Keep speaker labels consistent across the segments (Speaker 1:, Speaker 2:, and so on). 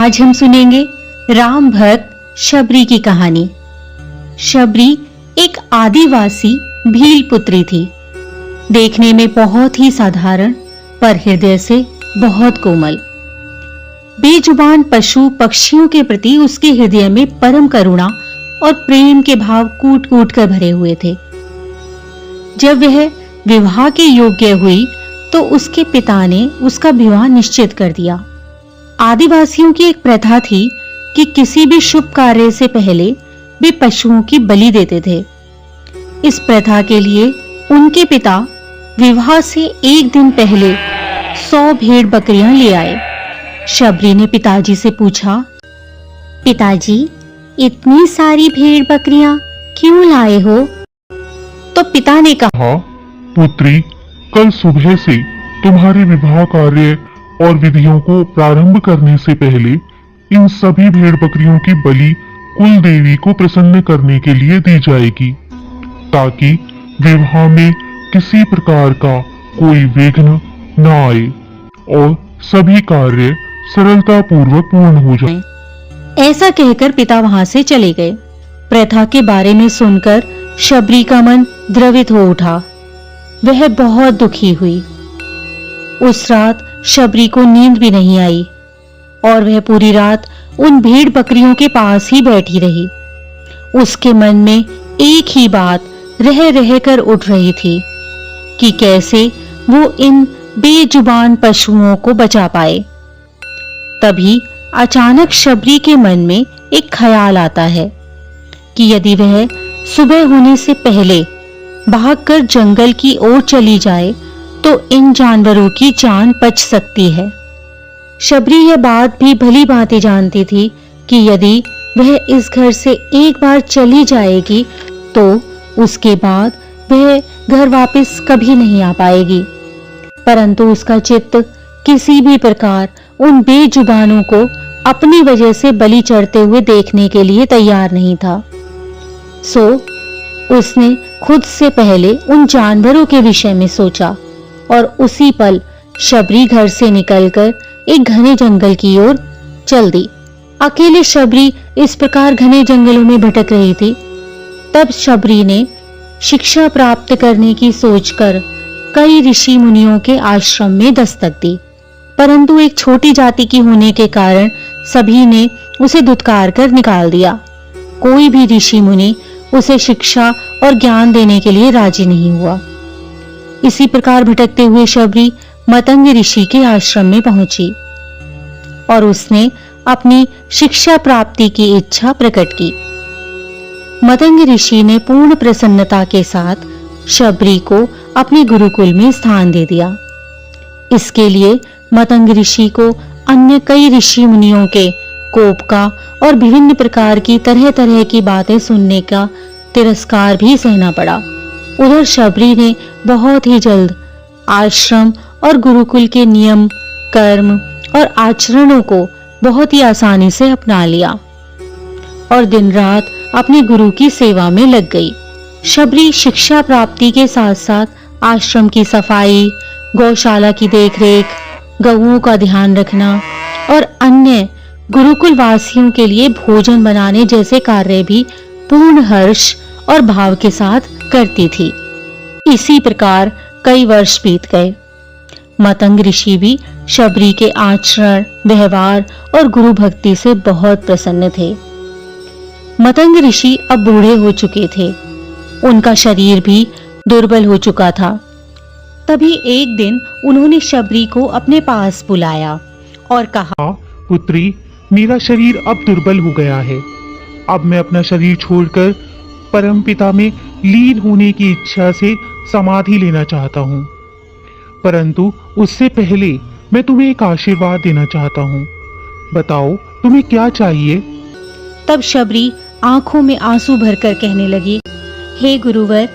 Speaker 1: आज हम सुनेंगे राम भक्त शबरी की कहानी। शबरी एक आदिवासी भील पुत्री थी। देखने में बहुत ही साधारण पर हृदय से बहुत कोमल। बेजुबान पशु पक्षियों के प्रति उसके हृदय में परम करुणा और प्रेम के भाव कूट कूट कर भरे हुए थे। जब वह विवाह के योग्य हुई तो उसके पिता ने उसका विवाह निश्चित कर दिया। आदिवासियों की एक प्रथा थी कि किसी भी शुभ कार्य से पहले वे पशुओं की बलि देते थे। इस प्रथा के लिए उनके पिता विवाह से एक दिन पहले 100 भेड़ बकरियां ले आए। शबरी ने पिताजी से पूछा, पिताजी, इतनी सारी भेड़ बकरियां क्यों लाए हो? तो पिता ने कहा,
Speaker 2: पुत्री, कल सुबह से तुम्हारे विवाह कार्य और विधियों को प्रारंभ करने से पहले इन सभी भेड़ बकरियों की बलि कुल देवी को प्रसन्न करने के लिए दी जाएगी, ताकि विवाह में किसी प्रकार का कोई विघ्न न आए और सभी कार्य सरलता पूर्वक पूर्ण हो जाए।
Speaker 1: ऐसा कहकर पिता वहां से चले गए। प्रथा के बारे में सुनकर शबरी का मन द्रवित हो उठा। वह बहुत दुखी हुई। उस रात शबरी को नींद भी नहीं आई और वह पूरी रात उन भेड़ बकरियों के पास ही बैठी रही। उसके मन में एक ही बात रह रह कर उठ रही थी कि कैसे वो इन बेजुबान पशुओं को बचा पाए। तभी अचानक शबरी के मन में एक ख्याल आता है कि यदि वह सुबह होने से पहले भागकर जंगल की ओर चली जाए तो इन जानवरों की जान बच सकती है। शबरी यह बात भी भली भांति जानती थी कि यदि वह इस घर से एक बार चली जाएगी तो उसके बाद वह घर वापस कभी नहीं आ पाएगी। परंतु उसका चित्त किसी भी प्रकार उन बेजुबानों को अपनी वजह से बलि चढ़ते हुए देखने के लिए तैयार नहीं था। सो उसने खुद से पहले उन जानवरों के विषय में सोचा और उसी पल शबरी घर से निकलकर एक घने जंगल की ओर चल दी। अकेले शबरी इस प्रकार घने जंगलों में भटक रही थी। तब शबरी ने शिक्षा प्राप्त करने की सोचकर कई ऋषि मुनियों के आश्रम में दस्तक दी, परंतु एक छोटी जाति की होने के कारण सभी ने उसे धुतकार कर निकाल दिया। कोई भी ऋषि मुनि उसे शिक्षा और ज्ञान देने के लिए राजी नहीं हुआ। इसी प्रकार भटकते हुए शबरी मतंग ऋषि के आश्रम में पहुंची और उसने अपनी शिक्षा प्राप्ति की इच्छा प्रकट की। मतंग ऋषि ने पूर्ण प्रसन्नता के साथ शबरी को अपने गुरुकुल में स्थान दे दिया। इसके लिए मतंग ऋषि को अन्य कई ऋषि मुनियों के कोप का और विभिन्न प्रकार की तरह तरह की बातें सुनने का तिरस्कार भी सहना पड़ा। उधर शबरी ने बहुत ही जल्द आश्रम और गुरुकुल के नियम, कर्म और आचरणों को बहुत ही आसानी से अपना लिया और दिन रात अपने गुरु की सेवा में लग गई। शबरी शिक्षा प्राप्ति के साथ साथ आश्रम की सफाई, गौशाला की देखरेख, गऊओं का ध्यान रखना और अन्य गुरुकुल वासियों के लिए भोजन बनाने जैसे कार्य भी पूर्ण हर्ष और भाव के साथ करती थी। इसी प्रकार कई वर्ष बीत गए। मतंग ऋषि भी शबरी के आचरण, व्यवहार और गुरु भक्ति से बहुत प्रसन्न थे। मतंग ऋषि अब बूढ़े हो चुके थे। उनका शरीर भी दुर्बल हो चुका था। तभी एक दिन उन्होंने शबरी को अपने पास बुलाया और कहा,
Speaker 2: पुत्री, मेरा शरीर अब दुर्बल हो गया है। अब मैं अपना शरीर छोड़कर परमपिता में लीन होने की इच्छा से समाधि लेना चाहता हूँ। परंतु उससे पहले मैं तुम्हें एक आशीर्वाद देना चाहता हूँ। बताओ, तुम्हें क्या चाहिए?
Speaker 1: तब शबरी आंखों में आंसू भरकर कहने लगी, हे गुरुवर,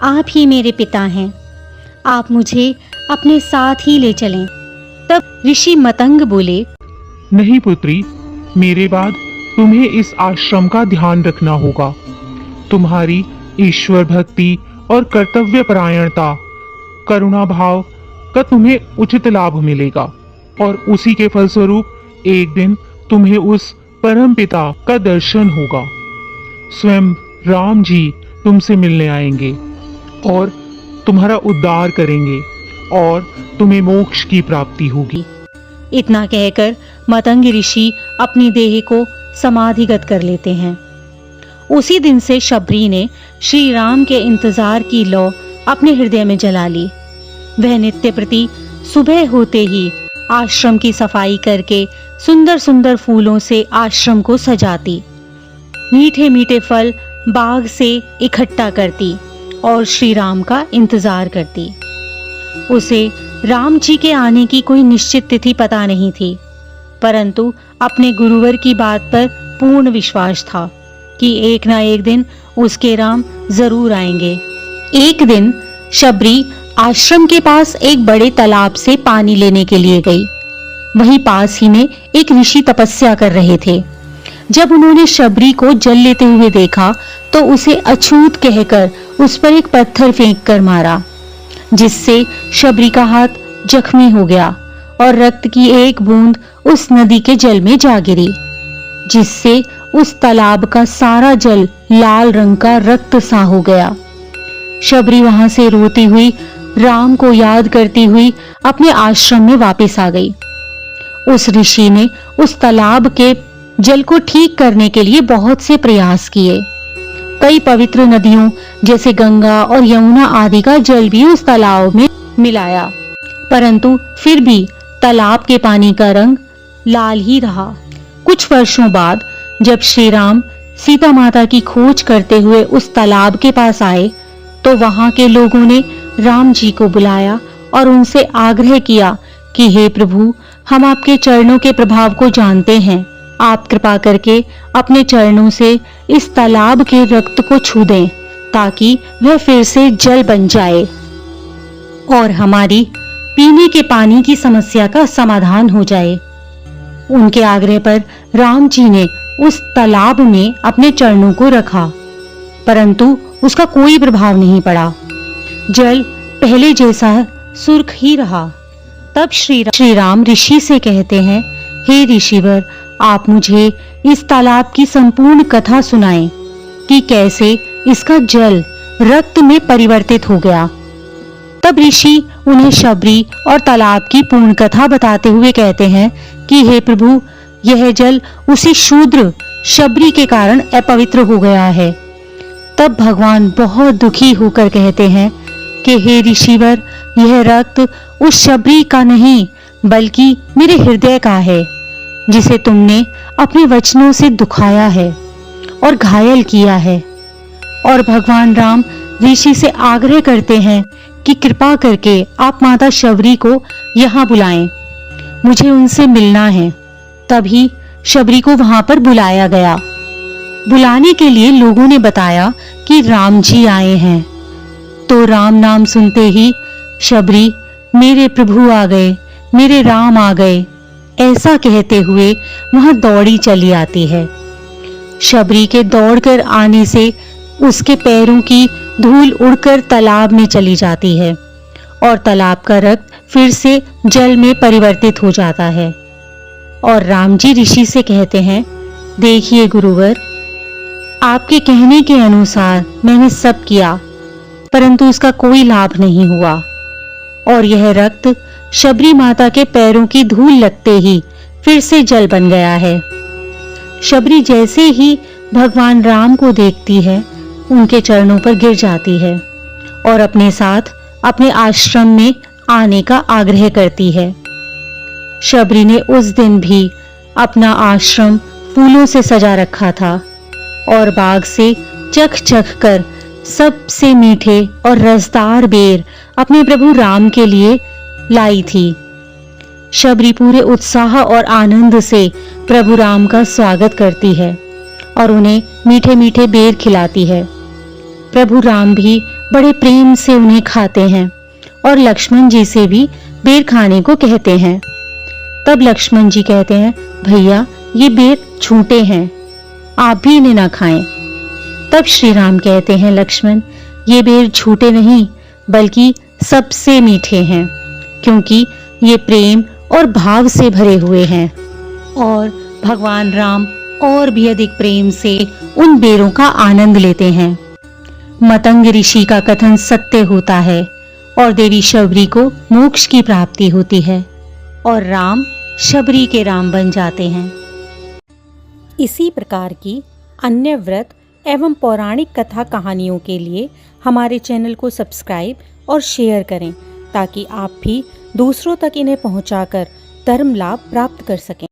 Speaker 1: आप ही मेरे पिता हैं। आप मुझे अपने साथ ही ले चलें। तब ऋषि मतंग बोले,
Speaker 2: नहीं पुत्री, मेरे बाद तुम्हें इस आश्रम का ध्यान रखना होगा। तुम्हारी ईश्वर भक्ति और कर्तव्य परायणता, करुणा भाव का तुम्हें उचित लाभ मिलेगा और उसी के फलस्वरूप एक दिन
Speaker 3: तुम्हें उस परम पिता का दर्शन होगा। स्वयं राम जी तुमसे मिलने आएंगे और तुम्हारा उद्धार करेंगे और तुम्हें मोक्ष की प्राप्ति होगी।
Speaker 1: इतना कहकर मतंग ऋषि अपनी देह को समाधिगत कर लेते हैं। उसी दिन से शबरी ने श्री राम के इंतजार की लौ अपने हृदय में जला ली। वह नित्य प्रति सुबह होते ही आश्रम की सफाई करके सुंदर सुंदर फूलों से आश्रम को सजाती, मीठे मीठे फल बाग से इकट्ठा करती और श्री राम का इंतजार करती। उसे राम जी के आने की कोई निश्चित तिथि पता नहीं थी, परंतु अपने गुरुवर की बात पर पूर्ण विश्वास था कि एक ना एक दिन उसके राम जरूर आएंगे। एक दिन शबरी आश्रम के पास एक बड़े तालाब से पानी लेने के लिए गई। वहीं पास ही में एक ऋषि तपस्या कर रहे थे। जब उन्होंने शबरी को जल लेते हुए देखा तो उसे अछूत कहकर उस पर एक पत्थर फेंक कर मारा, जिससे शबरी का हाथ जख्मी हो गया और रक्त की एक बूंद उस नदी के जल में जा गिरी, जिससे उस तालाब का सारा जल लाल रंग का रक्त सा हो गया। शबरी वहां से रोती हुई राम को याद करती हुई अपने आश्रम में वापस आ गई। उस ऋषि ने उस तालाब के जल को ठीक करने के लिए बहुत से प्रयास किए। कई पवित्र नदियों जैसे गंगा और यमुना आदि का जल भी उस तालाब में मिलाया, परंतु फिर भी तालाब के पानी का रंग लाल ही रहा। कुछ वर्षों बाद जब श्री राम सीता माता की खोज करते हुए उस तालाब के पास आए तो वहां के लोगों ने राम जी को बुलाया और उनसे आग्रह किया कि हे प्रभु, हम आपके चरणों के प्रभाव को जानते हैं, आप कृपा करके अपने चरणों से इस तालाब के रक्त को छू दें ताकि वह फिर से जल बन जाए और हमारी पीने के पानी की समस्या का समाधान हो जाए। उनके आग्रह पर राम जी ने उस तालाब में अपने चरणों को रखा, परंतु उसका कोई प्रभाव नहीं पड़ा। जल पहले जैसा सुर्ख ही रहा। तब श्री राम ऋषि से कहते हैं, हे ऋषिवर, आप मुझे इस तालाब की संपूर्ण कथा सुनाएं कि कैसे इसका जल रक्त में परिवर्तित हो गया। तब ऋषि उन्हें शबरी और तालाब की पूर्ण कथा बताते हुए कहते हैं कि हे प्रभु, यह जल उसी शूद्र शबरी के कारण अपवित्र हो गया है। तब भगवान बहुत दुखी होकर कहते हैं कि हे ऋषिवर, यह रक्त उस शबरी का नहीं बल्कि मेरे हृदय का है, जिसे तुमने अपने वचनों से दुखाया है और घायल किया है। और भगवान राम ऋषि से आग्रह करते हैं कि कृपा करके आप माता शबरी को यहाँ बुलाएं, मुझे उनसे मिलना है। तभी शबरी को वहां पर बुलाया गया। बुलाने के लिए लोगों ने बताया कि राम जी आए हैं। तो राम नाम सुनते ही शबरी, मेरे प्रभु आ गए, मेरे राम आ गए, ऐसा कहते हुए वहां दौड़ी चली आती है। शबरी के दौड़कर आने से उसके पैरों की धूल उड़कर तालाब में चली जाती है और तालाब का रक्त फिर से जल में परिवर्तित हो जाता है। और राम जी ऋषि से कहते हैं, देखिए गुरुवर, आपके कहने के अनुसार मैंने सब किया, परंतु उसका कोई लाभ नहीं हुआ और यह रक्त शबरी माता के पैरों की धूल लगते ही फिर से जल बन गया है। शबरी जैसे ही भगवान राम को देखती है, उनके चरणों पर गिर जाती है और अपने साथ अपने आश्रम में आने का आग्रह करती है। शबरी ने उस दिन भी अपना आश्रम फूलों से सजा रखा था और बाग से चख चख कर सबसे मीठे और रसदार बेर अपने प्रभु राम के लिए लाई थी। शबरी पूरे उत्साह और आनंद से प्रभु राम का स्वागत करती है और उन्हें मीठे मीठे बेर खिलाती है। प्रभु राम भी बड़े प्रेम से उन्हें खाते हैं और लक्ष्मण जी से भी बेर खाने को कहते हैं। तब लक्ष्मण जी कहते हैं, भैया ये बेर छूटे हैं, आप भी इन्हें ना खाएं। तब श्री राम कहते हैं, लक्ष्मण ये बेर झूठे नहीं बल्कि सबसे मीठे हैं, क्योंकि ये प्रेम और भाव से भरे हुए हैं और भगवान राम और भी अधिक प्रेम से उन बेरों का आनंद लेते हैं। मतंग ऋषि का कथन सत्य होता है और देवी शबरी को मोक्ष की प्राप्ति होती है और राम शबरी के राम बन जाते हैं।
Speaker 4: इसी प्रकार की अन्य व्रत एवं पौराणिक कथा कहानियों के लिए हमारे चैनल को सब्सक्राइब और शेयर करें ताकि आप भी दूसरों तक इन्हें पहुंचाकर धर्म लाभ प्राप्त कर सकें।